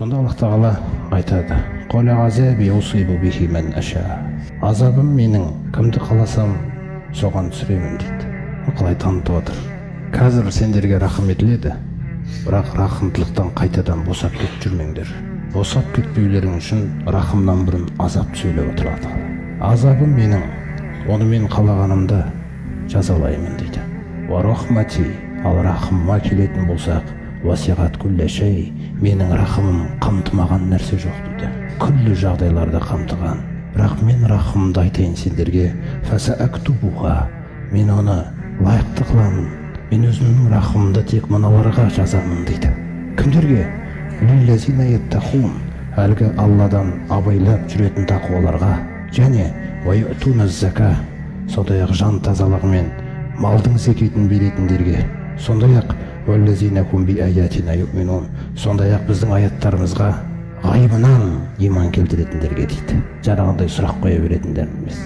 Сонда Аллах Тағала айтады: "Қоля азаби усибу бихи мен аша". Азабым менің, кімді қаласам соған түсіремін дейді. Қалай танытып отыр. Қазір сендерге рахым етіледі, бірақ рахымдылықтан қайтадан босап кетіп жүрмеңдер. Босап кетпеулерің үшін рахымнан бұрын азап сөйлеп отырады. Азабым менің, оны мен қалағанымда жазалаймын дейді. Ва рахмати, ал рахымыма келетін болсақ, васиғат күллі шей, менің рахымым қамтымаған нәрсе жоқ дейді. Күллі жағдайларды қамтыған. Бірақ мен рахымымды айтайын сендерге, фәсә әктубуға, мен оны лайықты қыламын. Мен өзімнің рахымымды тек мыналарға жазамын дейді. Кімдерге? Лиллазина яттақун, әлгі Алладан абайлап жүретін тақуаларға, және ваютуна зака, сондай-ақ жан тазалығымен малдың зекетін беретіндерге, сондай-ақ валлазина хум би аятина юъминун, сондай-ақ біздің аяттарымызға ғайбынан иман келтіретіндерге дейді. Жаңағындай сұрақ қоя беретіндер емес.